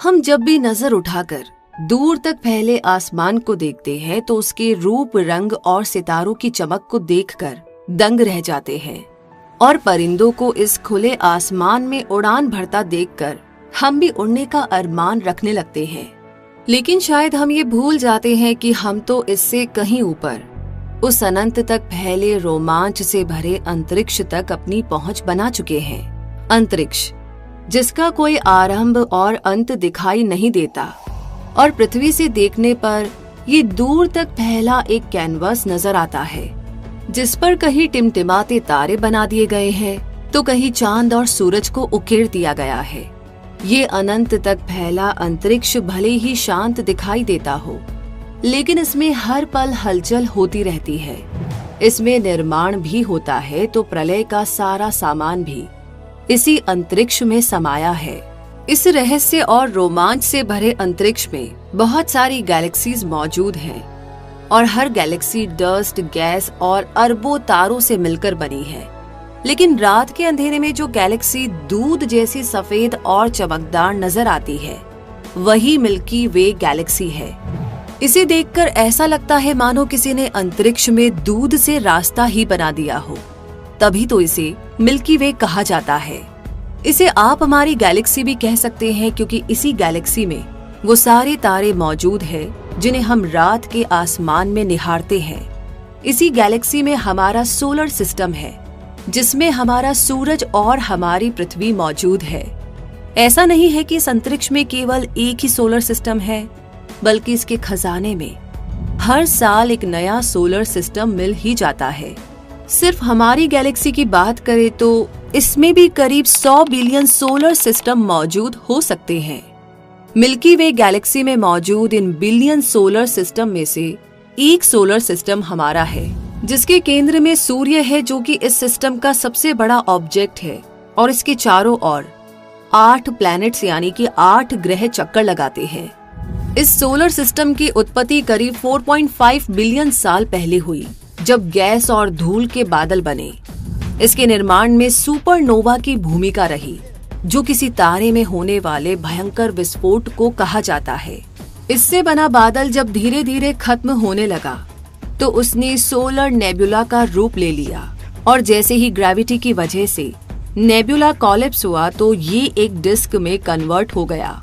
हम जब भी नजर उठाकर दूर तक फैले आसमान को देखते हैं तो उसके रूप, रंग और सितारों की चमक को देखकर दंग रह जाते हैं और परिंदों को इस खुले आसमान में उड़ान भरता देखकर हम भी उड़ने का अरमान रखने लगते हैं। लेकिन शायद हम ये भूल जाते हैं कि हम तो इससे कहीं ऊपर उस अनंत तक फैले रोमांच से भरे अंतरिक्ष तक अपनी पहुंच बना चुके हैं। अंतरिक्ष जिसका कोई आरंभ और अंत दिखाई नहीं देता और पृथ्वी से देखने पर ये दूर तक फैला एक कैनवास नजर आता है, जिस पर कहीं टिमटिमाते तारे बना दिए गए हैं तो कहीं चांद और सूरज को उकेर दिया गया है। ये अनंत तक फैला अंतरिक्ष भले ही शांत दिखाई देता हो, लेकिन इसमें हर पल हलचल होती रहती है। इसमें निर्माण भी होता है तो प्रलय का सारा सामान भी इसी अंतरिक्ष में समाया है। इस रहस्य और रोमांच से भरे अंतरिक्ष में बहुत सारी गैलेक्सीज मौजूद हैं और हर गैलेक्सी डस्ट, गैस और अरबों तारों से मिलकर बनी है। लेकिन रात के अंधेरे में जो गैलेक्सी दूध जैसी सफेद और चमकदार नजर आती है, वही मिल्की वे गैलेक्सी है। इसे देखकर ऐसा लगता है मानो किसी ने अंतरिक्ष में दूध से रास्ता ही बना दिया हो, तभी तो इसे मिल्की वे कहा जाता है। इसे आप हमारी गैलेक्सी भी कह सकते हैं, क्योंकि इसी गैलेक्सी में वो सारे तारे मौजूद हैं जिन्हें हम रात के आसमान में निहारते हैं। इसी गैलेक्सी में हमारा सोलर सिस्टम है, जिसमें हमारा सूरज और हमारी पृथ्वी मौजूद है। ऐसा नहीं है कि इस अंतरिक्ष में केवल एक ही सोलर सिस्टम है, बल्कि इसके खजाने में हर साल एक नया सोलर सिस्टम मिल ही जाता है। सिर्फ हमारी गैलेक्सी की बात करें तो इसमें भी करीब 100 बिलियन सोलर सिस्टम मौजूद हो सकते हैं। मिल्की वे गैलेक्सी में मौजूद इन बिलियन सोलर सिस्टम में से एक सोलर सिस्टम हमारा है, जिसके केंद्र में सूर्य है, जो कि इस सिस्टम का सबसे बड़ा ऑब्जेक्ट है और इसके चारों ओर 8 प्लैनेट्स यानी कि 8 ग्रह चक्कर लगाते हैं। इस सोलर सिस्टम की उत्पत्ति करीब 4.5 बिलियन साल पहले हुई, जब गैस और धूल के बादल बने। इसके निर्माण में सुपरनोवा की भूमिका रही, जो किसी तारे में होने वाले भयंकर विस्फोट को कहा जाता है। इससे बना बादल जब धीरे धीरे खत्म होने लगा तो उसने सोलर नेबुला का रूप ले लिया, और जैसे ही ग्रेविटी की वजह से नेबुला कोलैप्स हुआ तो ये एक डिस्क में कन्वर्ट हो गया।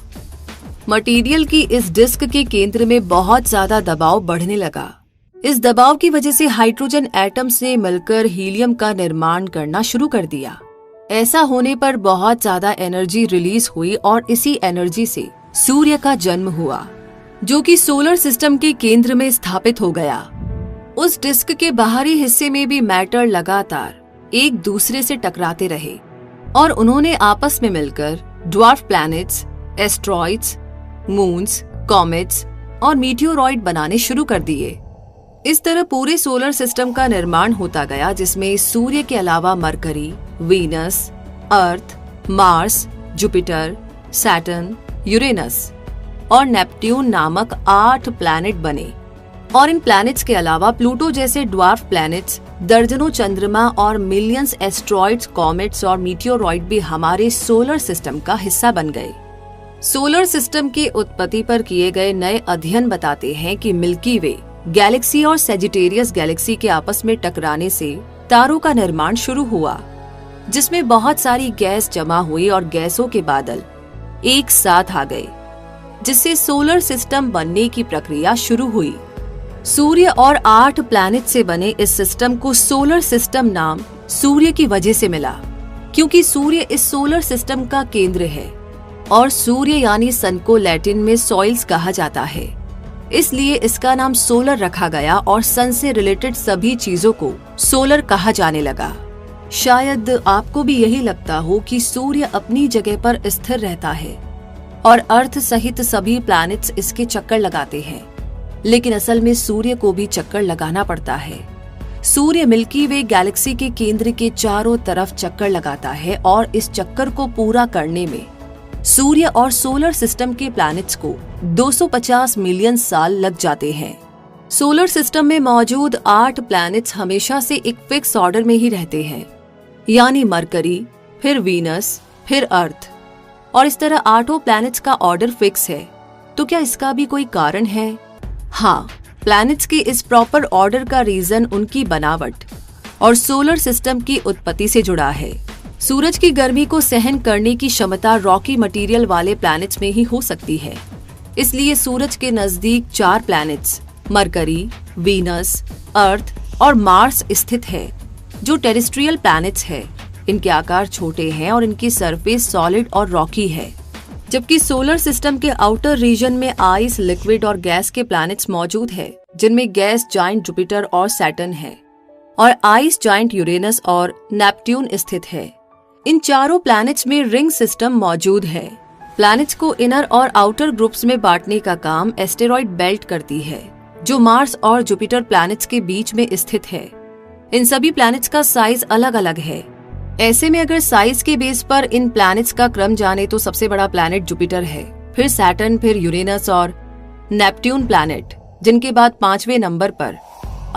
मटेरियल की इस डिस्क के केंद्र में बहुत ज्यादा दबाव बढ़ने लगा। इस दबाव की वजह से हाइड्रोजन एटम्स ने मिलकर हीलियम का निर्माण करना शुरू कर दिया। ऐसा होने पर बहुत ज्यादा एनर्जी रिलीज हुई और इसी एनर्जी से सूर्य का जन्म हुआ, जो कि सोलर सिस्टम के केंद्र में स्थापित हो गया। उस डिस्क के बाहरी हिस्से में भी मैटर लगातार एक दूसरे से टकराते रहे और उन्होंने आपस में मिलकर dwarf planets, asteroids, moons, comets और मीटियोरॉइड बनाने शुरू कर दिए। इस तरह पूरे सोलर सिस्टम का निर्माण होता गया, जिसमें सूर्य के अलावा मरकरी, वीनस, अर्थ, मार्स, जुपिटर, सैटर्न, यूरेनस और नेपट्यून नामक 8 प्लैनेट बने। और इन प्लैनेट्स के अलावा प्लूटो जैसे ड्वार्फ प्लैनेट्स, दर्जनों चंद्रमा और मिलियंस एस्ट्रॉइड्स, कॉमेट्स और मीटियोरॉइड भी हमारे सोलर सिस्टम का हिस्सा बन गए। सोलर सिस्टम की उत्पत्ति पर किए गए नए अध्ययन बताते हैं कि मिल्की वे गैलेक्सी और सेजिटेरियस गैलेक्सी के आपस में टकराने से तारों का निर्माण शुरू हुआ, जिसमें बहुत सारी गैस जमा हुई और गैसों के बादल एक साथ आ गए, जिससे सोलर सिस्टम बनने की प्रक्रिया शुरू हुई। सूर्य और 8 प्लैनेट से बने इस सिस्टम को सोलर सिस्टम नाम सूर्य की वजह से मिला, क्योंकि सूर्य इस सोलर सिस्टम का केंद्र है और सूर्य यानी सन को लैटिन में सोइल्स कहा जाता है। इसलिए इसका नाम सोलर रखा गया और सन से रिलेटेड सभी चीजों को सोलर कहा जाने लगा। शायद आपको भी यही लगता हो कि सूर्य अपनी जगह पर स्थिर रहता है और अर्थ सहित सभी प्लैनेट्स इसके चक्कर लगाते हैं, लेकिन असल में सूर्य को भी चक्कर लगाना पड़ता है। सूर्य मिल्की वे गैलेक्सी के केंद्र के चारों तरफ चक्कर लगाता है और इस चक्कर को पूरा करने में सूर्य और सोलर सिस्टम के प्लैनेट्स को 250 मिलियन साल लग जाते हैं। सोलर सिस्टम में मौजूद 8 प्लैनेट्स हमेशा से एक फिक्स ऑर्डर में ही रहते हैं, यानी मरकरी, फिर वीनस, फिर अर्थ। और इस तरह 8 प्लैनेट्स का ऑर्डर फिक्स है। तो क्या इसका भी कोई कारण है? हाँ, प्लैनेट्स के इस प्रॉपर ऑर्डर का रीजन उनकी बनावट और सोलर सिस्टम की उत्पत्ति से जुड़ा है। सूरज की गर्मी को सहन करने की क्षमता रॉकी मटेरियल वाले प्लैनेट्स में ही हो सकती है। इसलिए सूरज के नजदीक 4 प्लैनेट्स मरकरी, वीनस, अर्थ और मार्स स्थित है, जो टेरेस्ट्रियल प्लैनेट्स है। इनके आकार छोटे हैं और इनकी सरफेस सॉलिड और रॉकी है। जबकि सोलर सिस्टम के आउटर रीजन में आइस, लिक्विड और गैस के प्लैनेट्स मौजूद है, जिनमें गैस जाइंट जुपिटर और सैटर्न है और आइस जाइंट यूरेनस और नेपट्यून स्थित है। इन चारों प्लैनेट्स में रिंग सिस्टम मौजूद है। प्लैनेट्स को इनर और आउटर ग्रुप्स में बांटने का काम एस्टेरॉइड बेल्ट करती है, जो मार्स और जुपिटर प्लैनेट्स के बीच में स्थित है। इन सभी प्लैनेट्स का साइज अलग अलग है। ऐसे में अगर साइज के बेस पर इन प्लैनेट्स का क्रम जाने तो सबसे बड़ा प्लैनेट जुपिटर है, फिर सैटर्न, फिर यूरेनस और नेपट्यून प्लैनेट, जिनके बाद 5वें नंबर पर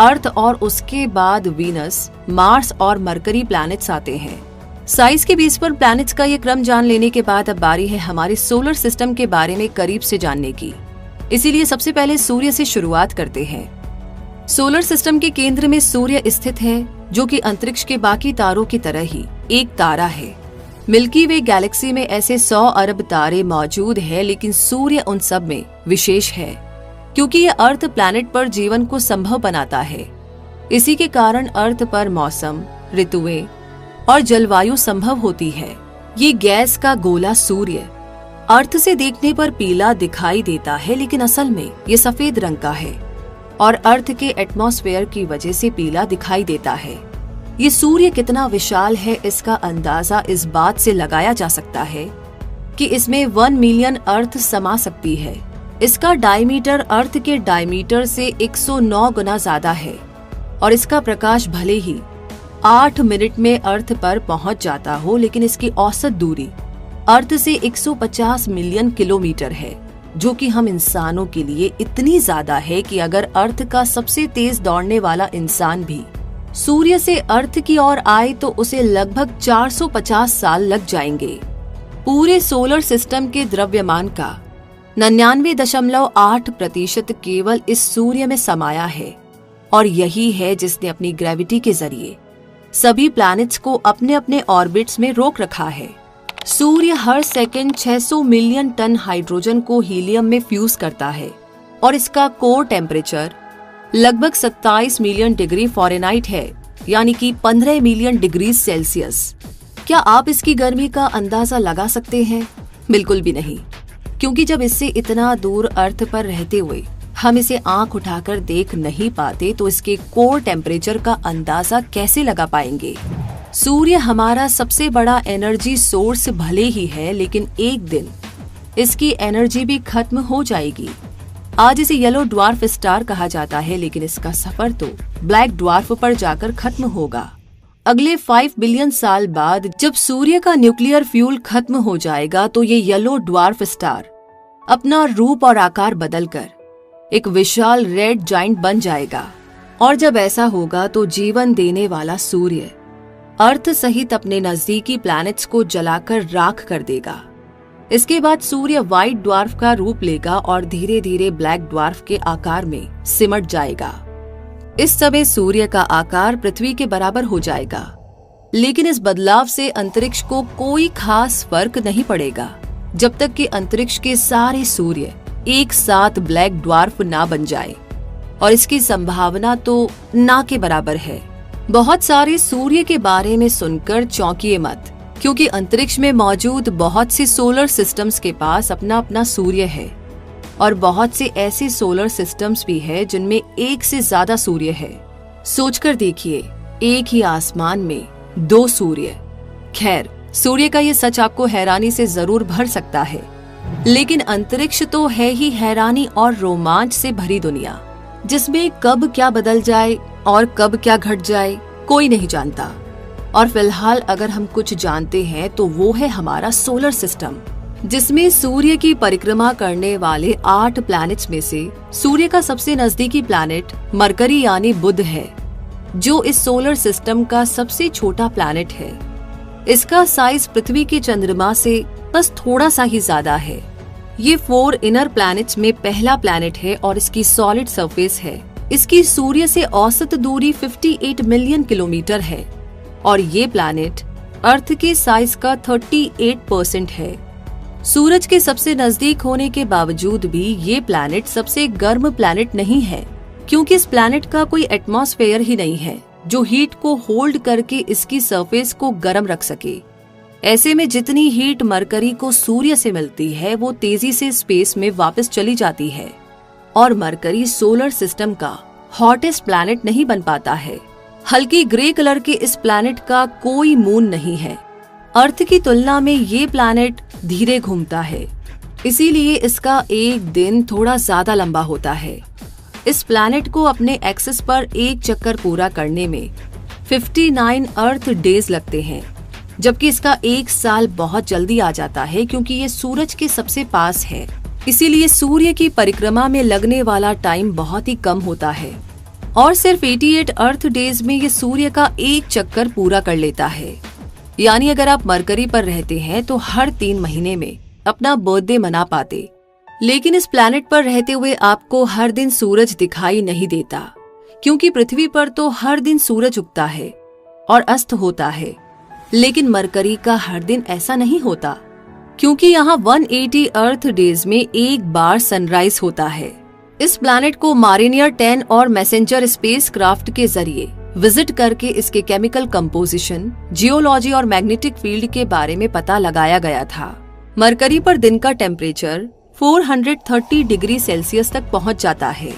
अर्थ और उसके बाद वीनस, मार्स और मरकरी प्लैनेट्स आते हैं। साइज के बेस पर प्लैनेट्स का ये क्रम जान लेने के बाद अब बारी है हमारे सोलर सिस्टम के बारे में करीब से जानने की। इसीलिए सबसे पहले सूर्य से शुरुआत करते हैं। सोलर सिस्टम के केंद्र में सूर्य स्थित है, जो कि अंतरिक्ष के बाकी तारों की तरह ही एक तारा है। मिल्की वे गैलेक्सी में ऐसे 100 अरब तारे मौजूद हैं, लेकिन सूर्य उन सब में विशेष है, क्योंकि ये अर्थ प्लैनेट पर जीवन को संभव बनाता है। इसी के कारण अर्थ पर मौसम, ऋतुएं और जलवायु संभव होती है। ये गैस का गोला सूर्य अर्थ से देखने पर पीला दिखाई देता है, लेकिन असल में ये सफेद रंग का है और अर्थ के एटमॉस्फेयर की वजह से पीला दिखाई देता है। ये सूर्य कितना विशाल है, इसका अंदाजा इस बात से लगाया जा सकता है कि इसमें 1 मिलियन अर्थ समा सकती है। इसका डायमीटर अर्थ के डायमीटर से 109 गुना ज्यादा है और इसका प्रकाश भले ही 8 मिनट में अर्थ पर पहुंच जाता हो, लेकिन इसकी औसत दूरी अर्थ से 150 मिलियन किलोमीटर है, जो कि हम इंसानों के लिए इतनी ज्यादा है कि अगर अर्थ का सबसे तेज दौड़ने वाला इंसान भी सूर्य से अर्थ की ओर आए तो उसे लगभग 450 साल लग जाएंगे। पूरे सोलर सिस्टम के द्रव्यमान का 99.8% केवल इस सूर्य में समाया है और यही है जिसने अपनी ग्रेविटी के जरिए सभी प्लैनेट्स को अपने अपने ऑर्बिट्स में रोक रखा है। सूर्य हर सेकंड 600 मिलियन टन हाइड्रोजन को हीलियम में फ्यूज करता है और इसका कोर टेम्परेचर लगभग 27 मिलियन डिग्री फ़ारेनहाइट है, यानी कि 15 मिलियन डिग्री सेल्सियस। क्या आप इसकी गर्मी का अंदाजा लगा सकते हैं? बिल्कुल भी नहीं, क्योंकि जब इससे इतना दूर अर्थ पर रहते हुए हम इसे आंख उठाकर देख नहीं पाते तो इसके कोर टेम्परेचर का अंदाजा कैसे लगा पाएंगे? सूर्य हमारा सबसे बड़ा एनर्जी सोर्स भले ही है, लेकिन एक दिन इसकी एनर्जी भी खत्म हो जाएगी। आज इसे येलो ड्वार्फ स्टार कहा जाता है, लेकिन इसका सफर तो ब्लैक ड्वार्फ पर जाकर खत्म होगा। अगले 5 बिलियन साल बाद जब सूर्य का न्यूक्लियर फ्यूल खत्म हो जाएगा तो ये येलो ड्वार्फ स्टार अपना रूप और आकार बदलकर एक विशाल रेड जाइंट बन जाएगा। और जब ऐसा होगा तो जीवन देने वाला सूर्य अर्थ सहित अपने नजदीकी प्लैनेट्स को जलाकर राख कर देगा। इसके बाद सूर्य व्हाइट ड्वार्फ का रूप लेगा और धीरे धीरे ब्लैक ड्वार्फ के आकार में सिमट जाएगा। इस समय सूर्य का आकार पृथ्वी के बराबर हो जाएगा, लेकिन इस बदलाव से अंतरिक्ष को कोई खास फर्क नहीं पड़ेगा जब तक कि अंतरिक्ष के सारे सूर्य एक साथ ब्लैक ड्वार्फ ना बन जाए, और इसकी संभावना तो ना के बराबर है। बहुत सारे सूर्य के बारे में सुनकर चौंकिए मत, क्योंकि अंतरिक्ष में मौजूद बहुत से सोलर सिस्टम्स के पास अपना अपना सूर्य है और बहुत से ऐसे सोलर सिस्टम्स भी है जिनमें एक से ज्यादा सूर्य है। सोचकर देखिए, एक ही आसमान में 2 सूर्य। खैर, सूर्य का ये सच आपको हैरानी से जरूर भर सकता है, लेकिन अंतरिक्ष तो है ही हैरानी और रोमांच से भरी दुनिया, जिसमें कब क्या बदल जाए और कब क्या घट जाए कोई नहीं जानता। और फिलहाल अगर हम कुछ जानते हैं तो वो है हमारा सोलर सिस्टम, जिसमें सूर्य की परिक्रमा करने वाले 8 प्लैनेट्स में से सूर्य का सबसे नजदीकी प्लैनेट मरकरी यानी बुध है, जो इस सोलर सिस्टम का सबसे छोटा प्लैनेट है। इसका साइज पृथ्वी के चंद्रमा से बस थोड़ा सा ही ज्यादा है। ये 4 इनर प्लैनेट्स में पहला प्लैनेट है और इसकी सॉलिड सरफेस है। इसकी सूर्य से औसत दूरी 58 मिलियन किलोमीटर है और ये प्लैनेट अर्थ के साइज का 38% है। सूरज के सबसे नजदीक होने के बावजूद भी ये प्लैनेट सबसे गर्म प्लैनेट नहीं है, क्योंकि इस प्लैनेट का कोई एटमॉस्फेयर ही नहीं है जो हीट को होल्ड करके इसकी सरफेस को गर्म रख सके। ऐसे में जितनी हीट मरकरी को सूर्य से मिलती है वो तेजी से स्पेस में वापस चली जाती है और मरकरी सोलर सिस्टम का हॉटेस्ट प्लैनेट नहीं बन पाता है। हल्की ग्रे कलर के इस प्लैनेट का कोई मून नहीं है। अर्थ की तुलना में ये प्लैनेट धीरे घूमता है, इसीलिए इसका एक दिन थोड़ा ज्यादा लंबा होता है। इस प्लैनेट को अपने एक्सिस पर एक चक्कर पूरा करने में 59 अर्थ डेज लगते हैं, जबकि इसका एक साल बहुत जल्दी आ जाता है क्योंकि ये सूरज के सबसे पास है। इसीलिए सूर्य की परिक्रमा में लगने वाला टाइम बहुत ही कम होता है और सिर्फ 88 अर्थ डेज में ये सूर्य का एक चक्कर पूरा कर लेता है। यानी अगर आप मरकरी पर रहते हैं तो हर 3 महीने में अपना बर्थडे मना पाते, लेकिन इस प्लैनेट पर रहते हुए आपको हर दिन सूरज दिखाई नहीं देता, क्योंकि पृथ्वी पर तो हर दिन सूरज उगता है और अस्त होता है, लेकिन मरकरी का हर दिन ऐसा नहीं होता, क्योंकि यहाँ 180 अर्थ डेज में एक बार सनराइज होता है। इस प्लैनेट को मारिनियर 10 और मैसेंजर स्पेसक्राफ्ट के जरिए विजिट करके इसके केमिकल कंपोजिशन, जियोलॉजी और मैग्नेटिक फील्ड के बारे में पता लगाया गया था। मरकरी पर दिन का टेम्परेचर 430 डिग्री सेल्सियस तक पहुंच जाता है,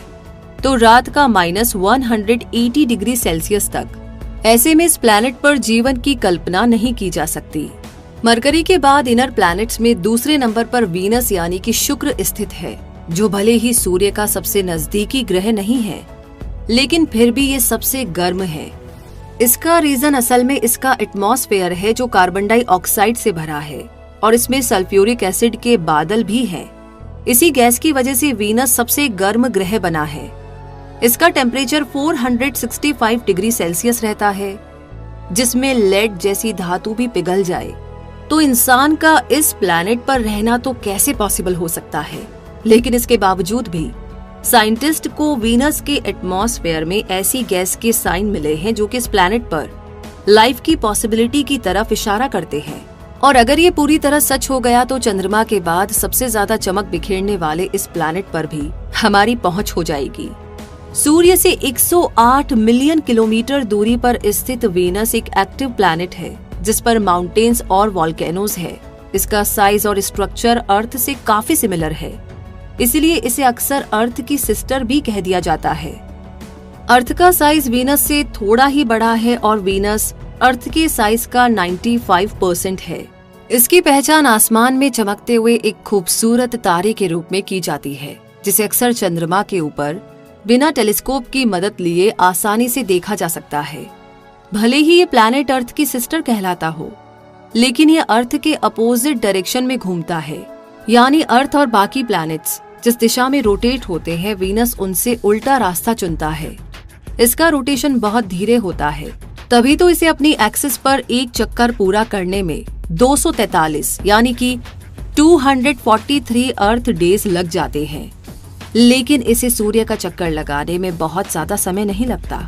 तो रात का -180 डिग्री सेल्सियस तक। ऐसे में इस प्लैनेट पर जीवन की कल्पना नहीं की जा सकती। मरकरी के बाद इनर प्लैनेट्स में दूसरे नंबर पर वीनस यानी कि शुक्र स्थित है, जो भले ही सूर्य का सबसे नजदीकी ग्रह नहीं है, लेकिन फिर भी ये सबसे गर्म है। इसका रीजन असल में इसका एटमॉस्फेयर है जो कार्बन डाइऑक्साइड से भरा है और इसमें सल्फ्यूरिक एसिड के बादल भी हैं। इसी गैस की वजह से वीनस सबसे गर्म ग्रह बना है। इसका टेम्परेचर 465 डिग्री सेल्सियस रहता है, जिसमें लेड जैसी धातु भी पिघल जाए तो इंसान का इस प्लैनेट पर रहना तो कैसे पॉसिबल हो सकता है। लेकिन इसके बावजूद भी साइंटिस्ट को वीनस के एटमॉस्फेयर में ऐसी गैस के साइन मिले हैं जो कि इस प्लैनेट पर लाइफ की पॉसिबिलिटी की तरफ इशारा करते हैं। और अगर ये पूरी तरह सच हो गया तो चंद्रमा के बाद सबसे ज्यादा चमक बिखेरने वाले इस प्लैनेट पर भी हमारी पहुंच हो जाएगी। सूर्य से 108 मिलियन किलोमीटर दूरी पर स्थित वीनस एक एक्टिव प्लैनेट है, जिस पर माउंटेन्स और वॉल्केनोज है। इसका साइज और स्ट्रक्चर अर्थ से काफी सिमिलर है, इसलिए इसे अक्सर अर्थ की सिस्टर भी कह दिया जाता है। अर्थ का साइज वीनस से थोड़ा ही बड़ा है और वीनस अर्थ के साइज का 95% है। इसकी पहचान आसमान में चमकते हुए एक खूबसूरत तारे के रूप में की जाती है, जिसे अक्सर चंद्रमा के ऊपर बिना टेलीस्कोप की मदद लिए आसानी से देखा जा सकता है। भले ही ये प्लैनेट अर्थ की सिस्टर कहलाता हो, लेकिन ये अर्थ के अपोजिट डायरेक्शन में घूमता है। यानी अर्थ और बाकी प्लैनेट्स जिस दिशा में रोटेट होते हैं, वीनस उनसे उल्टा रास्ता चुनता है। इसका रोटेशन बहुत धीरे होता है, तभी तो इसे अपनी एक्सिस पर एक चक्कर पूरा करने में 243 यानी कि 243 अर्थ डेज लग जाते हैं। लेकिन इसे सूर्य का चक्कर लगाने में बहुत ज्यादा समय नहीं लगता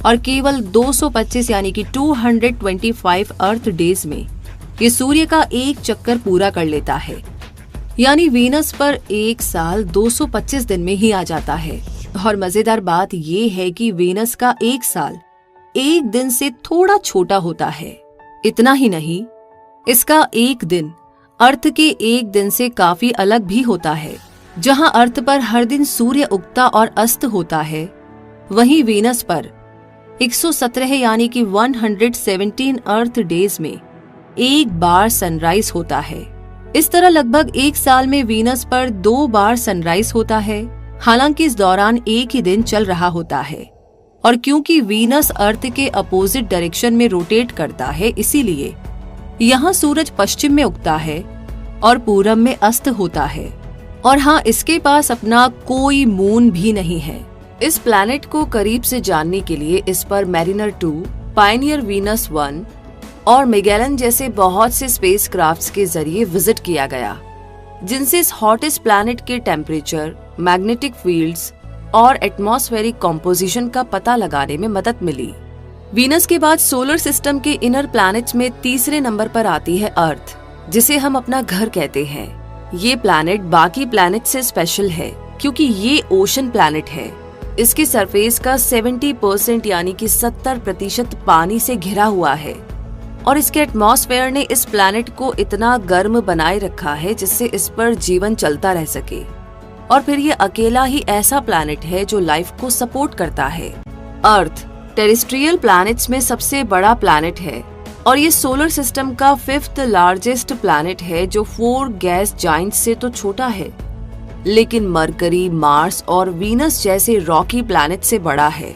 और केवल 225 यानी कि 225 अर्थ डेज में ये सूर्य का एक चक्कर पूरा कर लेता है। यानी वीनस पर एक साल 225 दिन में ही आ जाता है। और मजेदार बात ये है कि वीनस का एक साल एक दिन से थोड़ा छोटा होता है। इतना ही नहीं, इसका एक दिन अर्थ के एक दिन से काफी अलग भी होता है। जहां अर्थ पर हर दिन सूर्य उगता और अस्त होता है, वहीं वीनस पर 117 यानी कि 117 अर्थ डेज में एक बार सनराइज होता है। इस तरह लगभग एक साल में वीनस पर 2 बार सनराइज होता है। हालांकि इस दौरान एक ही दिन चल रहा होता है और क्योंकि वीनस अर्थ के अपोजिट डायरेक्शन में रोटेट करता है, इसीलिए यहाँ सूरज पश्चिम में उगता है और पूरब में अस्त होता है। और हाँ, इसके पास अपना कोई मून भी नहीं है। इस प्लैनेट को करीब से जानने के लिए इस पर मैरिनर 2, पायनियर वीनस 1 और मैगेलन जैसे बहुत से स्पेसक्राफ्ट्स के जरिए विजिट किया गया, जिनसे इस हॉटेस्ट प्लैनेट के टेम्परेचर, मैग्नेटिक फील्ड्स और एटमॉस्फेरिक कॉम्पोजिशन का पता लगाने में मदद मिली। वीनस के बाद सोलर सिस्टम के इनर प्लैनेट्स में तीसरे नंबर पर आती है अर्थ, जिसे हम अपना घर कहते हैं। ये प्लैनेट बाकी प्लैनेट से स्पेशल है क्योंकि ये ओशन प्लैनेट है। इसके सरफेस का 70% यानी कि 70% पानी से घिरा हुआ है और इसके एटमॉस्फेयर ने इस प्लैनेट को इतना गर्म बनाए रखा है जिससे इस पर जीवन चलता रह सके। और फिर ये अकेला ही ऐसा प्लैनेट है जो लाइफ को सपोर्ट करता है। अर्थ टेरेस्ट्रियल प्लैनेट्स में सबसे बड़ा प्लैनेट है और ये सोलर सिस्टम का 5th लार्जेस्ट प्लैनेट है, जो 4 गैस जाइंट्स से तो छोटा है लेकिन मरकरी, मार्स और वीनस जैसे रॉकी प्लैनेट से बड़ा है।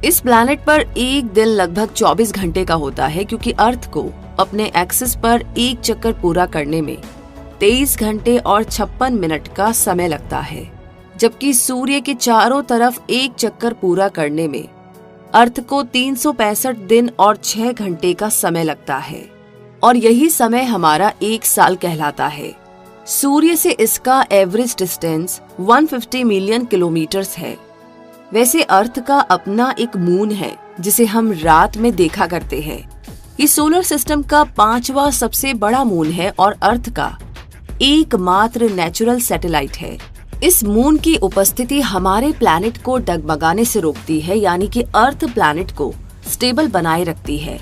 इस प्लैनेट पर एक दिन लगभग 24 घंटे का होता है क्योंकि अर्थ को अपने एक्सिस पर एक चक्कर पूरा करने में 23 घंटे और 56 मिनट का समय लगता है, जबकि सूर्य के चारों तरफ एक चक्कर पूरा करने में अर्थ को 365 दिन और 6 घंटे का समय लगता है और यही समय हमारा एक साल कहलाता है। सूर्य से इसका एवरेज डिस्टेंस 150 मिलियन किलोमीटर्स है। वैसे अर्थ का अपना एक मून है जिसे हम रात में देखा करते हैं। ये सोलर सिस्टम का 5वां सबसे बड़ा मून है और अर्थ का एकमात्र नेचुरल सैटेलाइट है। इस मून की उपस्थिति हमारे प्लैनेट को डगमगाने से रोकती है, यानी कि अर्थ प्लैनेट को स्टेबल बनाए रखती है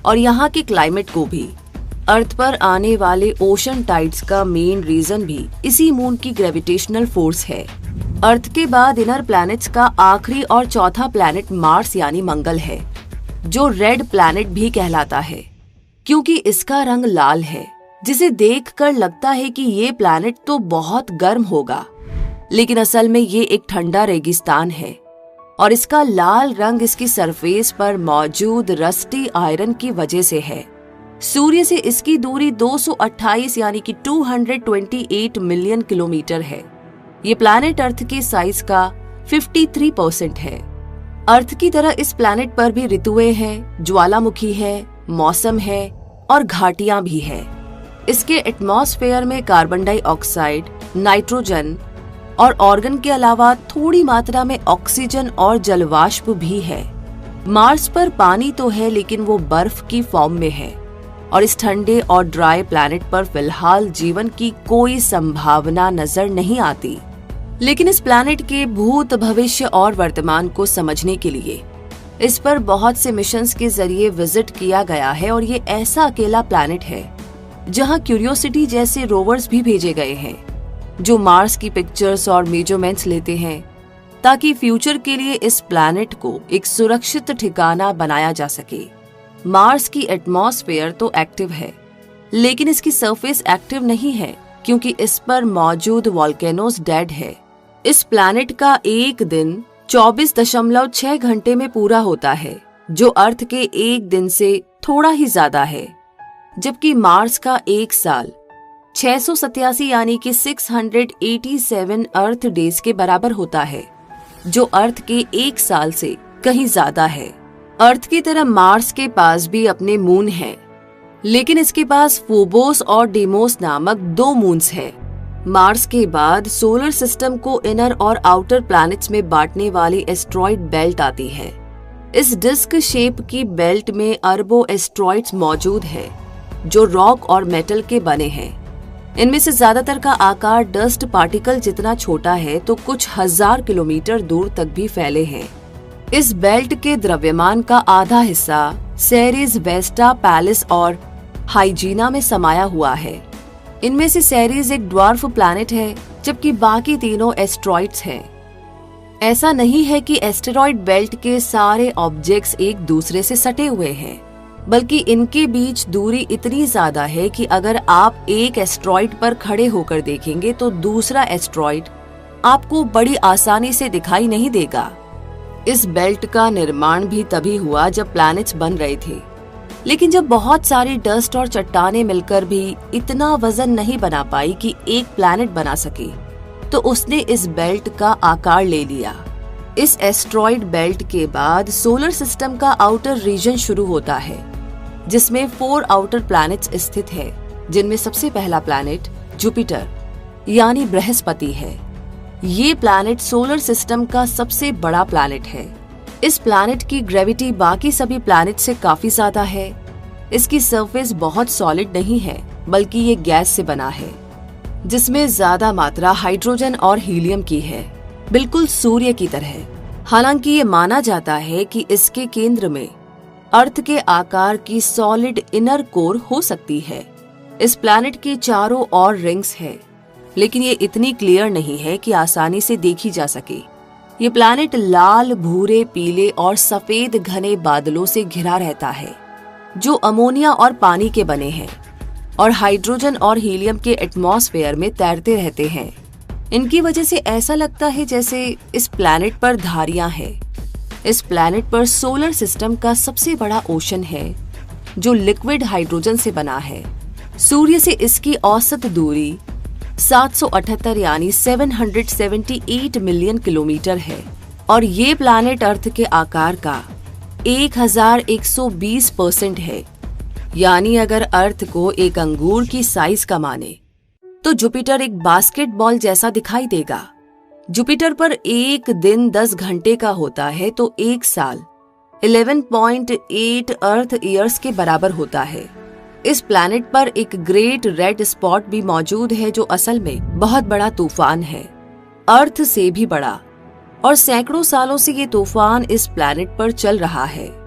और यहाँ के क्लाइमेट को भी। अर्थ पर आने वाले ओशन टाइड्स का मेन रीजन भी इसी मून की ग्रेविटेशनल फोर्स है। अर्थ के बाद इनर प्लैनेट्स का आखिरी और चौथा प्लैनेट मार्स यानी मंगल है, जो रेड प्लैनेट भी कहलाता है क्योंकि इसका रंग लाल है, जिसे देखकर लगता है कि ये प्लैनेट तो बहुत गर्म होगा, लेकिन असल में ये एक ठंडा रेगिस्तान है और इसका लाल रंग इसकी सरफेस पर मौजूद रस्टी आयरन की वजह से है। सूर्य से इसकी दूरी 228 यानी कि 228 मिलियन किलोमीटर है। ये प्लैनेट अर्थ के साइज का 53% है। अर्थ की तरह इस प्लैनेट पर भी ऋतुएं हैं, ज्वालामुखी है, मौसम है और घाटियां भी है। इसके एटमॉस्फेयर में कार्बन डाइऑक्साइड, नाइट्रोजन और ऑर्गन के अलावा थोड़ी मात्रा में ऑक्सीजन और जलवाष्प भी है। मार्स पर पानी तो है लेकिन वो बर्फ की फॉर्म में है और इस ठंडे और ड्राई प्लैनेट पर फिलहाल जीवन की कोई संभावना नजर नहीं आती। लेकिन इस प्लैनेट के भूत, भविष्य और वर्तमान को समझने के लिए इस पर बहुत से मिशंस के जरिए विजिट किया गया है और ये ऐसा अकेला प्लैनेट है जहां क्यूरियोसिटी जैसे रोवर्स भी भेजे गए हैं जो मार्स की पिक्चर्स और मेजरमेंट्स लेते हैं ताकि फ्यूचर के लिए इस प्लैनेट को एक सुरक्षित ठिकाना बनाया जा सके। मार्स की एटमॉस्फेयर तो एक्टिव है लेकिन इसकी सरफेस एक्टिव नहीं है क्योंकि इस पर मौजूद वॉल्केनोस डेड है। इस प्लैनेट का एक दिन 24.6 घंटे में पूरा होता है, जो अर्थ के एक दिन से थोड़ा ही ज्यादा है, जबकि मार्स का एक साल 687 यानी कि 687 अर्थ डेज के बराबर होता है, जो अर्थ के एक साल से कहीं ज्यादा है। अर्थ की तरह मार्स के पास भी अपने मून हैं, लेकिन इसके पास फोबोस और डेमोस नामक 2 मून्स हैं। मार्स के बाद सोलर सिस्टम को इनर और आउटर प्लैनेट्स में बांटने वाली एस्ट्रॉइड बेल्ट आती है। इस डिस्क शेप की बेल्ट में अरबों एस्ट्रॉइड्स मौजूद है जो रॉक और मेटल के बने हैं। इनमें से ज्यादातर का आकार डस्ट पार्टिकल जितना छोटा है तो कुछ 1000 किलोमीटर दूर तक भी फैले हैं। इस बेल्ट के द्रव्यमान का आधा हिस्सा सेरिस, वेस्टा, पैलिस और हाइजीना में समाया हुआ है। इनमें से सेरिस एक ड्वार्फ प्लैनेट है जबकि बाकी तीनों एस्ट्रॉइड्स हैं। ऐसा नहीं है कि एस्टेरॉइड बेल्ट के सारे ऑब्जेक्ट्स एक दूसरे से सटे हुए हैं, बल्कि इनके बीच दूरी इतनी ज्यादा है कि अगर आप एक एस्ट्रॉइड पर खड़े होकर देखेंगे तो दूसरा एस्ट्रॉइड आपको बड़ी आसानी से दिखाई नहीं देगा। इस बेल्ट का निर्माण भी तभी हुआ जब प्लैनेट्स बन रहे थे, लेकिन जब बहुत सारी डस्ट और चट्टानें मिलकर भी इतना वजन नहीं बना पाई कि एक प्लैनेट बना सके, तो उसने इस बेल्ट का आकार ले लिया। इस एस्ट्रॉइड बेल्ट के बाद सोलर सिस्टम का आउटर रीजन शुरू होता है। जिसमें 4 आउटर प्लैनेट्स स्थित है, जिनमें सबसे पहला प्लैनेट जुपिटर यानी बृहस्पति है। ये प्लैनेट सोलर सिस्टम का सबसे बड़ा प्लैनेट है। इस प्लैनेट की ग्रेविटी बाकी सभी प्लैनेट से काफी ज्यादा है। इसकी सरफेस बहुत सॉलिड नहीं है, बल्कि ये गैस से बना है, जिसमें ज्यादा मात्रा हाइड्रोजन और हीलियम की है, बिल्कुल सूर्य की तरह। हालांकि ये माना जाता है कि इसके केंद्र में अर्थ के आकार की सॉलिड इनर कोर हो सकती है। इस प्लैनेट के चारों ओर रिंग्स है, लेकिन ये इतनी क्लियर नहीं है कि आसानी से देखी जा सके। ये प्लैनेट लाल, भूरे, पीले और सफेद घने बादलों से घिरा रहता है, जो अमोनिया और पानी के बने हैं और हाइड्रोजन और हीलियम के एटमॉस्फेयर में तैरते रहते हैं। इनकी वजह से ऐसा लगता है जैसे इस प्लैनेट पर धारियां हैं। इस प्लैनेट पर सोलर सिस्टम का सबसे बड़ा ओशन है, जो लिक्विड हाइड्रोजन से बना है। सूर्य से इसकी औसत दूरी 778 यानी 778 मिलियन किलोमीटर है और ये प्लैनेट अर्थ के आकार का 1120% है। यानी अगर अर्थ को एक अंगूर की साइज का माने तो जुपिटर एक बास्केटबॉल जैसा दिखाई देगा। जुपिटर पर एक दिन 10 घंटे का होता है तो एक साल 11.8 अर्थ ईयर्स के बराबर होता है। इस प्लैनेट पर एक ग्रेट रेड स्पॉट भी मौजूद है, जो असल में बहुत बड़ा तूफान है, अर्थ से भी बड़ा, और सैकड़ों सालों से ये तूफान इस प्लैनेट पर चल रहा है।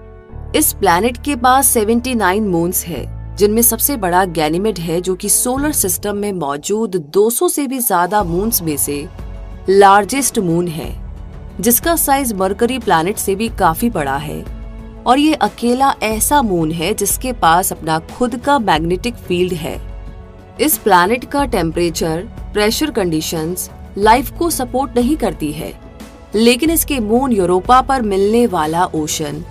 इस प्लैनेट के पास 79 मून्स है, जिनमें सबसे बड़ा गैनीमेड है, जो कि सोलर सिस्टम में मौजूद 200 से भी ज्यादा मून्स में से लार्जेस्ट मून है, जिसका साइज मरकरी प्लैनेट से भी काफी बड़ा है। और ये अकेला ऐसा मून है जिसके पास अपना खुद का मैग्नेटिक फील्ड है। इस प्लैनेट का टेम्परेचर, प्रेशर कंडीशंस लाइफ को सपोर्ट नहीं करती है, लेकिन इसके मून यूरोपा पर मिलने वाला ओशन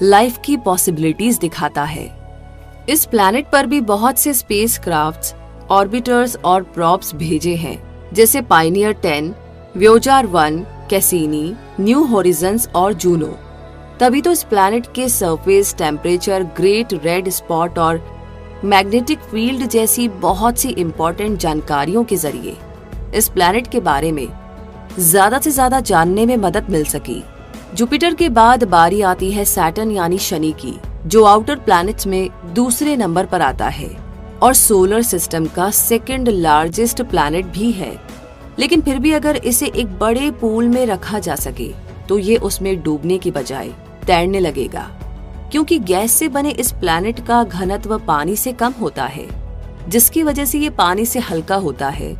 लाइफ की पॉसिबिलिटीज दिखाता है। इस प्लैनेट पर भी बहुत से स्पेसक्राफ्ट्स, ऑर्बिटर्स और प्रॉब्स भेजे हैं, जैसे पायनियर 10, व्योजार 1, कैसीनी, न्यू होरिजन्स और जूनो। तभी तो इस प्लैनेट के surface, temperature, great red spot और मैग्नेटिक फील्ड जैसी बहुत सी इंपॉर्टेंट जानकारियों के जरिए इस प्लैनेट के बारे में ज्यादा से ज्यादा जानने में मदद मिल सकी। जुपिटर के बाद बारी आती है सैटर्न यानी शनि की, जो आउटर प्लैनेट्स में दूसरे नंबर पर आता है और सोलर सिस्टम का सेकंड लार्जेस्ट प्लैनेट भी है। लेकिन फिर भी अगर इसे एक बड़े पूल में रखा जा सके तो ये उसमें डूबने की बजाय तैरने लगेगा, क्योंकि गैस से बने इस प्लैनेट का घनत्व पानी से कम होता है, जिसकी वजह से ये पानी से हल्का होता है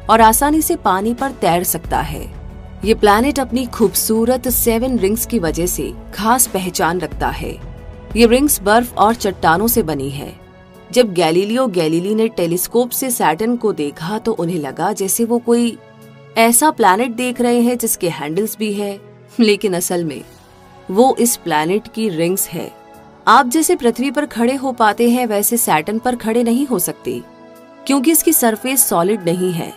और आसानी से पानी पर तैर सकता है। ये प्लैनेट अपनी खूबसूरत 7 रिंग्स की वजह से खास पहचान रखता है। ये रिंग्स बर्फ और चट्टानों से बनी है। जब गैलीलियो गैलीली ने टेलीस्कोप से सैटर्न को देखा तो उन्हें लगा जैसे वो कोई ऐसा प्लैनेट देख रहे हैं जिसके हैंडल्स भी है, लेकिन असल में वो इस प्लैनेट की रिंग्स है। आप जैसे पृथ्वी पर खड़े हो पाते हैं, वैसे सैटर्न पर खड़े नहीं हो सकते, क्योंकि इसकी सरफेस सॉलिड नहीं है,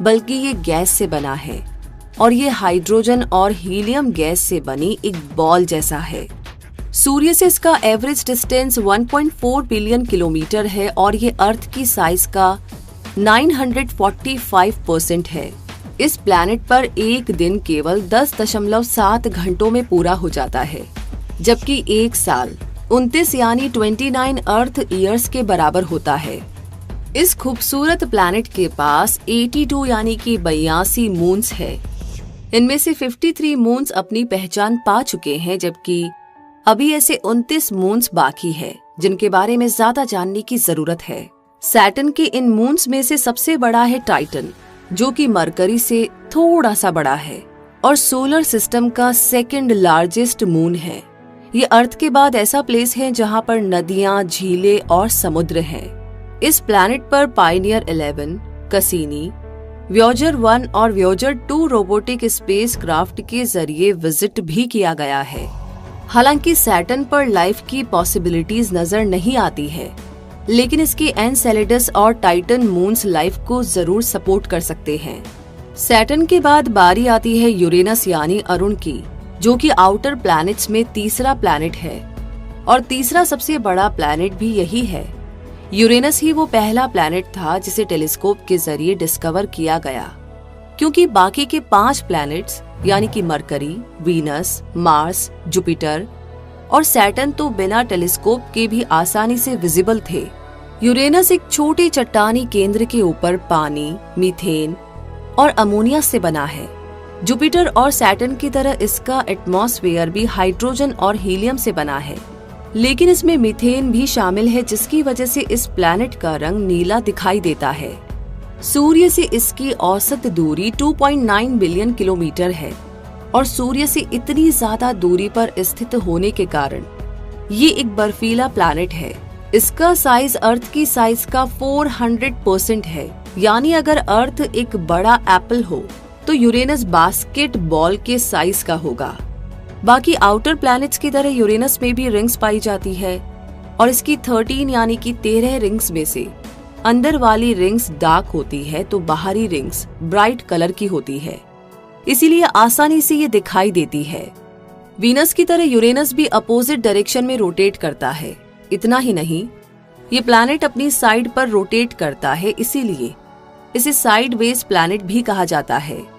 बल्कि ये गैस से बना है और ये हाइड्रोजन और हीलियम गैस से बनी एक बॉल जैसा है। सूर्य से इसका एवरेज डिस्टेंस 1.4 बिलियन किलोमीटर है और ये अर्थ की साइज का 945% है। इस प्लैनेट पर एक दिन केवल 10.7 घंटों में पूरा हो जाता है, जबकि एक साल 29 यानी 29 अर्थ ईयर्स के बराबर होता है। इस खूबसूरत प्लैनेट के पास 82 यानी कि 82 मून्स है। इनमें से 53 मून्स अपनी पहचान पा चुके हैं, जबकि अभी ऐसे 29 मून्स बाकी है जिनके बारे में ज्यादा जानने की जरूरत है। सैटर्न के इन मून्स में से सबसे बड़ा है टाइटन, जो कि मरकरी से थोड़ा सा बड़ा है और सोलर सिस्टम का सेकंड लार्जेस्ट मून है। ये अर्थ के बाद ऐसा प्लेस है जहां पर नदियां, झीलें और समुद्र हैं। इस प्लैनेट पर पायनियर 11, कैसीनी, व्योजर 1 और व्योजर 2 रोबोटिक स्पेसक्राफ्ट के जरिए विजिट भी किया गया है। हालांकि सैटर्न पर लाइफ की पॉसिबिलिटीज नजर नहीं आती है, लेकिन इसके एनसेलेडस और टाइटन मून्स लाइफ को जरूर सपोर्ट कर सकते हैं। सैटर्न के बाद बारी आती है यूरेनस यानी अरुण की, जो कि आउटर प्लैनेट्स में तीसरा प्लैनेट है। और तीसरा सबसे बड़ा प्लैनेट भी यही है। यूरेनस ही वो पहला प्लैनेट था जिसे टेलीस्कोप के जरिए डिस्कवर किया गया, क्योंकि बाकी के 5 प्लैनेट्स यानी कि मरकरी, वीनस, मार्स, जुपिटर और सैटर्न तो बिना टेलीस्कोप के भी आसानी से विजिबल थे। यूरेनस एक छोटे चट्टानी केंद्र के ऊपर पानी, मीथेन और अमोनिया से बना है। जुपिटर और सैटर्न की तरह इसका एटमॉस्फेयर भी हाइड्रोजन और हीलियम से बना है, लेकिन इसमें मीथेन भी शामिल है, जिसकी वजह से इस प्लैनेट का रंग नीला दिखाई देता है। सूर्य से इसकी औसत दूरी 2.9 बिलियन किलोमीटर है और सूर्य से इतनी ज्यादा दूरी पर स्थित होने के कारण ये एक बर्फीला प्लैनेट है। इसका साइज अर्थ की साइज का 400% है, यानी अगर अर्थ एक बड़ा एप्पल हो तो यूरेनस बास्केटबॉल के साइज का होगा। बाकी आउटर प्लैनेट्स की तरह यूरेनस में भी रिंग्स पाई जाती है और इसकी 13 यानी कि 13 रिंग्स में से अंदर वाली रिंग्स डार्क होती है तो बाहरी रिंग्स ब्राइट कलर की होती है, इसीलिए आसानी से ये दिखाई देती है। वीनस की तरह यूरेनस भी अपोजिट डायरेक्शन में रोटेट करता है। इतना ही नहीं, ये प्लैनेट अपनी साइड पर रोटेट करता है, इसीलिए इसे साइडवेज प्लैनेट भी कहा जाता है।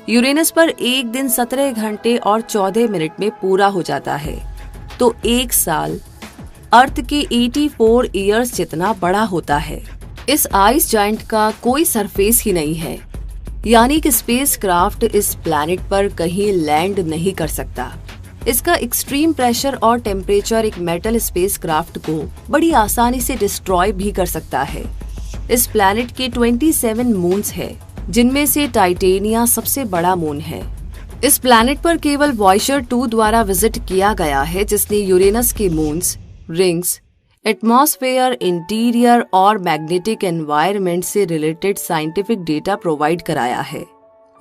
यूरेनस पर एक दिन 17 घंटे और 14 मिनट में पूरा हो जाता है, तो एक साल अर्थ के 84 ईयर्स जितना बड़ा होता है। इस आइस जायंट का कोई सरफेस ही नहीं है, यानी कि स्पेसक्राफ्ट इस प्लैनेट पर कहीं लैंड नहीं कर सकता। इसका एक्सट्रीम प्रेशर और टेम्परेचर एक मेटल स्पेसक्राफ्ट को बड़ी आसानी से डिस्ट्रॉय भी कर सकता है। इस प्लैनेट के 27 मून्स है, जिनमें से टाइटेनिया सबसे बड़ा मून है। इस प्लैनेट पर केवल वॉयेजर 2 द्वारा विजिट किया गया है, जिसने यूरेनस के मून्स, रिंग्स, एटमॉस्फेयर, इंटीरियर और मैग्नेटिक एनवायरनमेंट से रिलेटेड साइंटिफिक डेटा प्रोवाइड कराया है।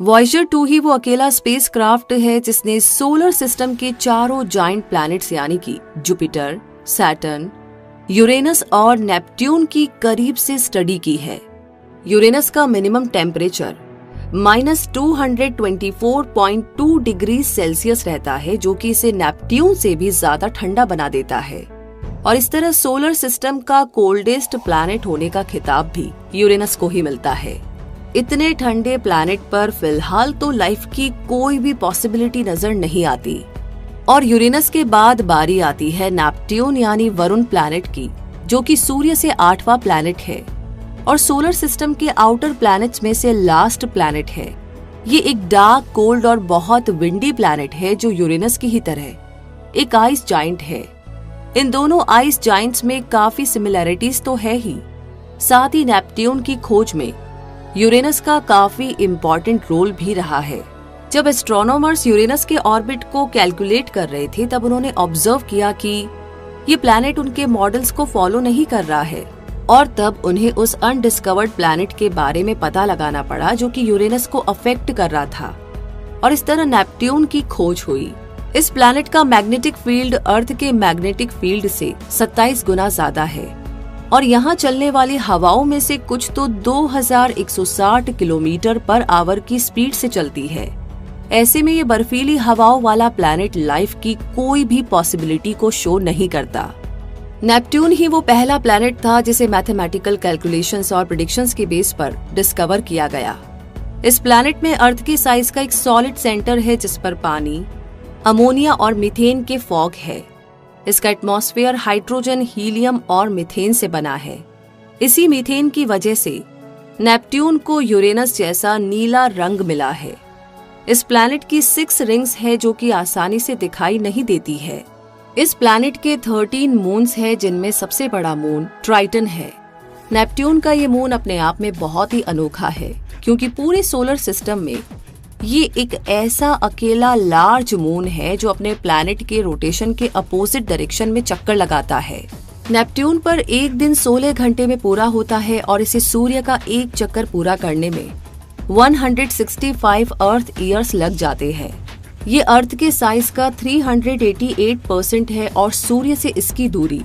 वॉयेजर 2 ही वो अकेला स्पेसक्राफ्ट है जिसने सोलर सिस्टम के चारों जाइंट प्लैनेट्स यानी कि जुपिटर, सैटर्न, यूरेनस और नेपट्यून की करीब से स्टडी की है। यूरेनस का मिनिमम टेम्परेचर -224.2 डिग्री सेल्सियस रहता है, जो कि इसे नेपट्यून से भी ज्यादा ठंडा बना देता है, और इस तरह सोलर सिस्टम का कोल्डेस्ट प्लैनेट होने का खिताब भी यूरेनस को ही मिलता है। इतने ठंडे प्लैनेट पर फिलहाल तो लाइफ की कोई भी पॉसिबिलिटी नजर नहीं आती। और यूरेनस के बाद बारी आती है नेपट्यून यानी वरुण प्लैनेट की, जो कि सूर्य से 8वां प्लैनेट है और सोलर सिस्टम के आउटर प्लैनेट्स में से लास्ट प्लैनेट है। ये एक डार्क, कोल्ड और बहुत विंडी प्लैनेट है जो यूरेनस की ही तरह एक आइस जाइंट है। इन दोनों आइस जाइंट्स में काफी सिमिलैरिटीज तो है ही, साथ ही नेपट्यून की खोज में यूरेनस का काफी इम्पोर्टेंट रोल भी रहा है। जब एस्ट्रोनॉमर्स यूरेनस के ऑर्बिट को कैलकुलेट कर रहे थे, तब उन्होंने ऑब्जर्व किया कि ये प्लैनेट उनके मॉडल्स को फॉलो नहीं कर रहा है, और तब उन्हें उस अनडिस्कवर्ड प्लैनेट के बारे में पता लगाना पड़ा जो कि यूरेनस को अफेक्ट कर रहा था, और इस तरह नेपट्यून की खोज हुई। इस प्लैनेट का मैग्नेटिक फील्ड अर्थ के मैग्नेटिक फील्ड से 27 गुना ज्यादा है, और यहाँ चलने वाली हवाओं में से कुछ तो 2160 किलोमीटर पर आवर की स्पीड से चलती है। ऐसे में ये बर्फीली हवाओं वाला प्लैनेट लाइफ की कोई भी पॉसिबिलिटी को शो नहीं करता। नेपट्यून ही वो पहला प्लैनेट था जिसे मैथमेटिकल कैलकुलेशंस और प्रेडिक्शंस के बेस पर डिस्कवर किया गया। इस प्लैनेट में अर्थ की साइज का एक सॉलिड सेंटर है जिस पर पानी, अमोनिया और मीथेन के फॉग है। इसका एटमॉस्फेयर हाइड्रोजन, हीलियम और मीथेन से बना है। इसी मीथेन की वजह से नेपट्यून को यूरेनस जैसा नीला रंग मिला है। इस प्लैनेट की 6 रिंग्स है जो कि आसानी से दिखाई नहीं देती है। इस प्लैनेट के 13 मून्स है, जिनमें सबसे बड़ा मून ट्राइटन है। नेपट्यून का ये मून अपने आप में बहुत ही अनोखा है, क्योंकि पूरे सोलर सिस्टम में ये एक ऐसा अकेला लार्ज मून है जो अपने प्लैनेट के रोटेशन के अपोजिट डायरेक्शन में चक्कर लगाता है। नेपट्यून पर एक दिन 16 घंटे में पूरा होता है और इसे सूर्य का एक चक्कर पूरा करने में 165 अर्थ ईयर्स लग जाते हैं। ये अर्थ के साइज का 388% है और सूर्य से इसकी दूरी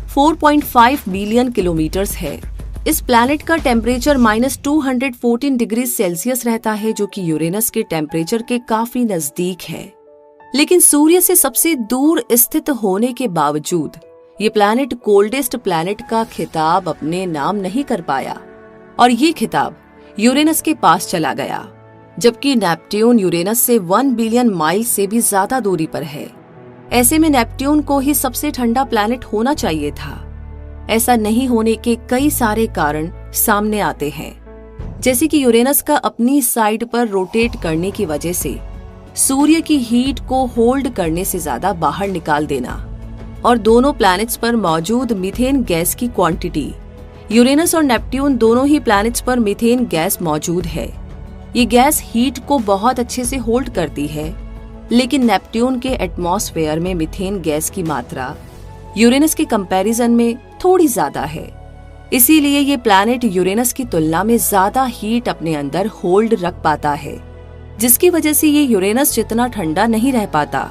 4.5 बिलियन किलोमीटर्स है। इस प्लैनेट का टेम्परेचर -214 डिग्री सेल्सियस रहता है, जो कि यूरेनस के टेम्परेचर के काफी नजदीक है। लेकिन सूर्य से सबसे दूर स्थित होने के बावजूद ये प्लैनेट कोल्डेस्ट प्लैनेट का खिताब अपने नाम नहीं कर पाया और ये खिताब यूरेनस के पास चला गया, जबकि नेपट्यून यूरेनस से 1 बिलियन माइल से भी ज्यादा दूरी पर है। ऐसे में नेपट्यून को ही सबसे ठंडा प्लैनेट होना चाहिए था। ऐसा नहीं होने के कई सारे कारण सामने आते हैं, जैसे कि यूरेनस का अपनी साइड पर रोटेट करने की वजह से सूर्य की हीट को होल्ड करने से ज्यादा बाहर निकाल देना और दोनों प्लैनेट्स पर मौजूद मीथेन गैस की क्वांटिटी। यूरेनस और नेपट्यून दोनों ही प्लैनेट्स पर मीथेन गैस मौजूद है। ये गैस हीट को बहुत अच्छे से होल्ड करती है, लेकिन नेपट्यून के एटमॉस्फेयर में मीथेन गैस की मात्रा यूरेनस के कंपैरिजन में थोड़ी ज्यादा है। इसीलिए ये प्लैनेट यूरेनस की तुलना में ज्यादा हीट अपने अंदर होल्ड रख पाता है, जिसकी वजह से ये यूरेनस जितना ठंडा नहीं रह पाता।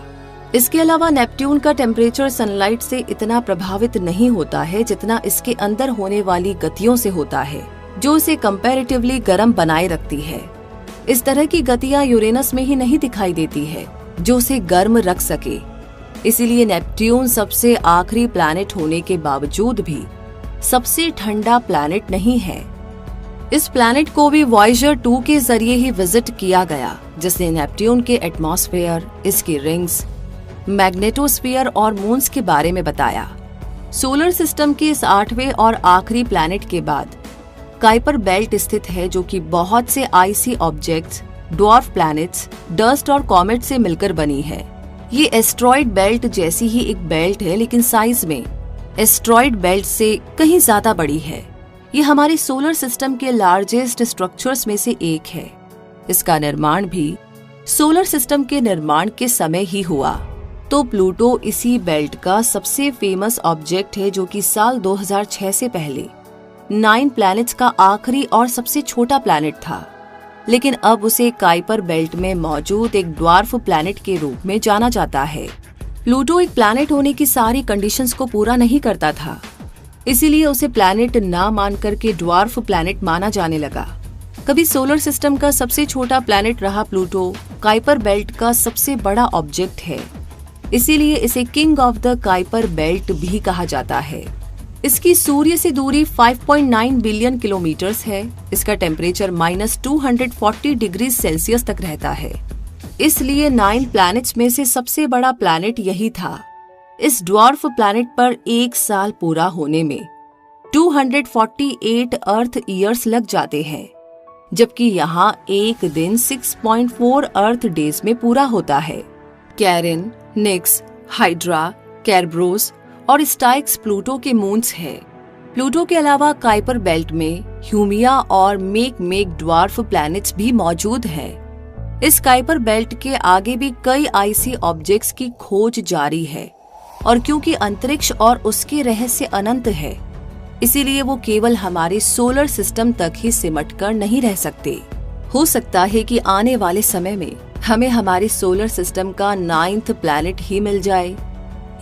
इसके अलावा नेपट्यून का टेम्परेचर सनलाइट से इतना प्रभावित नहीं होता है जितना इसके अंदर होने वाली गतियों से होता है, जो इसे कंपैरेटिवली गर्म बनाए रखती है। इस तरह की गतियां यूरेनस में ही नहीं दिखाई देती है जो उसे गर्म रख सके। इसीलिए नेपट्यून सबसे आखिरी प्लैनेट होने के बावजूद भी सबसे ठंडा प्लैनेट नहीं है। इस प्लैनेट को भी वॉयेजर 2 के जरिए ही विजिट किया गया, जिसने नेपट्यून के एटमॉस्फेयर, इसकी रिंग्स, मैग्नेटोस्फीयर और मून्स के बारे में बताया। सोलर सिस्टम के इस 8वें और आखिरी प्लैनेट के बाद काइपर बेल्ट स्थित है, जो कि बहुत से आइसी ऑब्जेक्ट्स, ड्वार्फ प्लैनेट्स, डस्ट और कॉमेट से मिलकर बनी है। ये एस्ट्रॉइड बेल्ट जैसी ही एक बेल्ट है, लेकिन साइज में एस्ट्रॉइड बेल्ट से कहीं ज्यादा बड़ी है। ये हमारे सोलर सिस्टम के लार्जेस्ट स्ट्रक्चर्स में से एक है। इसका निर्माण भी सोलर सिस्टम के निर्माण के समय ही हुआ। तो प्लूटो इसी बेल्ट का सबसे फेमस ऑब्जेक्ट है, जो कि साल 2006 से पहले 9 प्लैनेट्स का आखिरी और सबसे छोटा प्लैनेट था, लेकिन अब उसे काइपर बेल्ट में मौजूद एक ड्वार्फ प्लैनेट के रूप में जाना जाता है। प्लूटो एक प्लैनेट होने की सारी कंडीशंस को पूरा नहीं करता था, इसीलिए उसे प्लैनेट ना मानकर के ड्वार्फ प्लैनेट माना जाने लगा। कभी सोलर सिस्टम का सबसे छोटा प्लैनेट रहा प्लूटो काइपर बेल्ट का सबसे बड़ा ऑब्जेक्ट है, इसीलिए इसे king of the Kuiper belt भी कहा जाता है। इसकी सूर्य से दूरी 5.9 बिलियन किलोमीटर्स है। इसका टेम्परेचर -240 डिग्री सेल्सियस तक रहता है, इसलिए 9 प्लैनेट्स में से सबसे बड़ा प्लैनेट यही था। इस ड्वार्फ प्लैनेट पर एक साल पूरा होने में 248 अर्थ ईयर्स लग जाते हैं, जबकि यहाँ एक दिन 6.4 अर्थ डेज में पूरा होता है। कैरिन, निक्स, हाइड्रा, कैरब्रोस और स्टाइक्स प्लूटो के मून्स है। प्लूटो के अलावा काइपर बेल्ट में ह्यूमिया और मेक ड्वार्फ प्लैनेट्स भी मौजूद हैं। इस काइपर बेल्ट के आगे भी कई आइसी ऑब्जेक्ट्स की खोज जारी है, और क्योंकि अंतरिक्ष और उसके रहस्य अनंत है, इसीलिए वो केवल हमारे सोलर सिस्टम तक ही सिमट कर नहीं रह सकते। हो सकता है कि आने वाले समय में हमें हमारे सोलर सिस्टम का 9th प्लैनेट ही मिल जाए,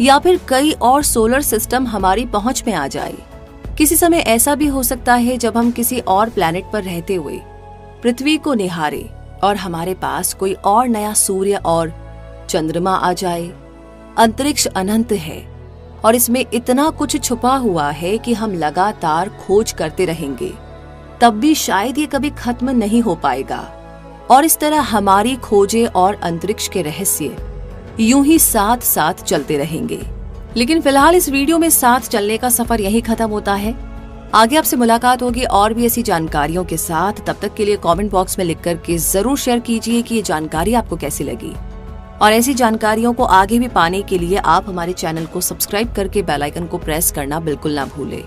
या फिर कई और सोलर सिस्टम हमारी पहुंच में आ जाए। किसी समय ऐसा भी हो सकता है जब हम किसी और प्लैनेट पर रहते हुए पृथ्वी को निहारे और हमारे पास कोई और नया सूर्य और चंद्रमा आ जाए। अंतरिक्ष अनंत है और इसमें इतना कुछ छुपा हुआ है कि हम लगातार खोज करते रहेंगे, तब भी शायद ये कभी खत्म नहीं हो पाएगा। और इस तरह हमारी खोजें और अंतरिक्ष के रहस्य यूं ही साथ साथ चलते रहेंगे। लेकिन फिलहाल इस वीडियो में साथ चलने का सफर यही खत्म होता है। आगे आपसे मुलाकात होगी और भी ऐसी जानकारियों के साथ। तब तक के लिए कमेंट बॉक्स में लिख करके जरूर शेयर कीजिए कि ये जानकारी आपको कैसी लगी, और ऐसी जानकारियों को आगे भी पाने के लिए आप हमारे चैनल को सब्सक्राइब करके बेल आइकन को प्रेस करना बिल्कुल ना भूलें,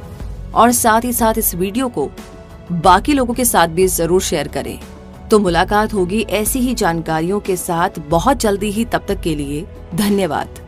और साथ ही साथ इस वीडियो को बाकी लोगों के साथ भी जरूर शेयर करें। तो मुलाकात होगी ऐसी ही जानकारियों के साथ बहुत जल्दी ही। तब तक के लिए धन्यवाद।